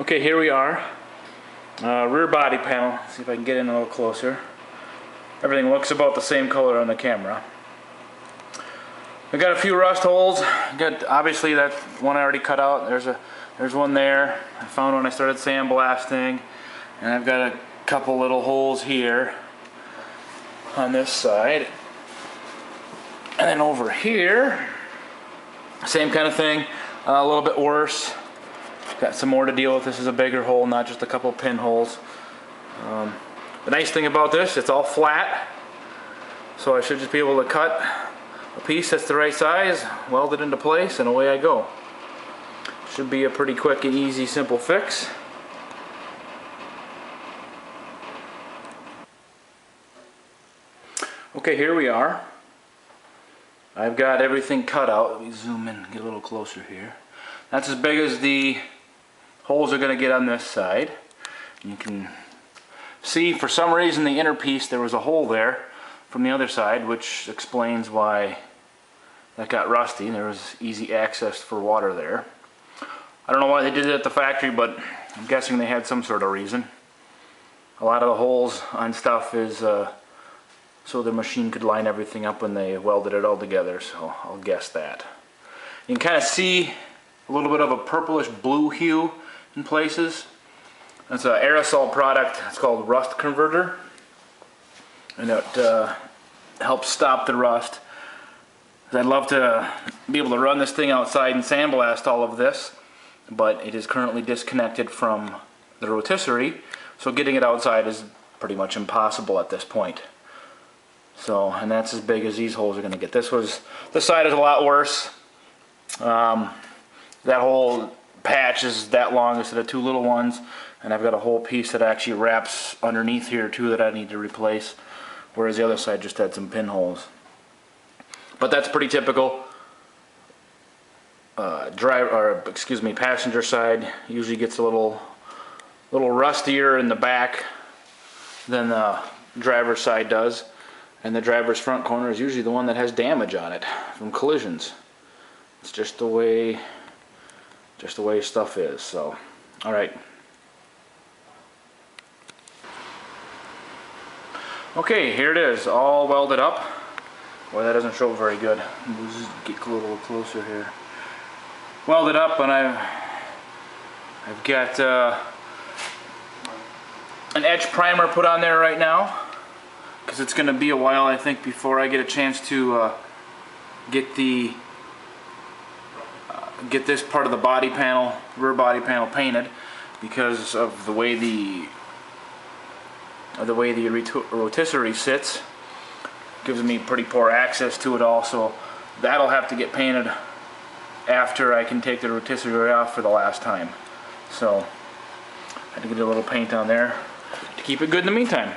Okay, here we are. Rear body panel. See if I can get in a little closer. Everything looks about the same color on the camera. I got a few rust holes. Got obviously that one I already cut out. There's one there. I found when I started sandblasting, and I've got a couple little holes here on this side, and then over here, same kind of thing. A little bit worse. Got some more to deal with. This is a bigger hole, not just a couple pinholes. The nice thing about this, it's all flat, so I should just be able to cut a piece that's the right size, weld it into place, and away I go. Should be a pretty quick and easy, simple fix. Okay, here we are. I've got everything cut out. Let me zoom in, get a little closer here. That's as big as the holes are going to get on this side. You can see for some reason the inner piece, there was a hole there from the other side, which explains why that got rusty. There was easy access for water there. I don't know why they did it at the factory, but I'm guessing they had some sort of reason. A lot of the holes on stuff is so the machine could line everything up when they welded it all together, so I'll guess that. You can kind of see a little bit of a purplish blue hue in places. It's an aerosol product. It's called rust converter, and it helps stop the rust. I'd love to be able to run this thing outside and sandblast all of this, but it is currently disconnected from the rotisserie, so getting it outside is pretty much impossible at this point. So, and that's as big as these holes are going to get. This side is a lot worse. That whole patch is that long instead of two little ones, and I've got a whole piece that actually wraps underneath here too that I need to replace, whereas the other side just had some pinholes. But that's pretty typical. Passenger side usually gets a little rustier in the back than the driver's side does, and the driver's front corner is usually the one that has damage on it from collisions. It's just the way stuff is. So, all right. Okay, here it is, all welded up. Boy, that doesn't show very good. We'll just get a little closer here. Welded up, and I've got an etch primer put on there right now, because it's going to be a while, I think, before I get a chance to get this part of the body panel, rear body panel, painted, because of the way the rotisserie sits. Gives me pretty poor access to it all, so that'll have to get painted after I can take the rotisserie off for the last time. So I had to get a little paint on there to keep it good in the meantime.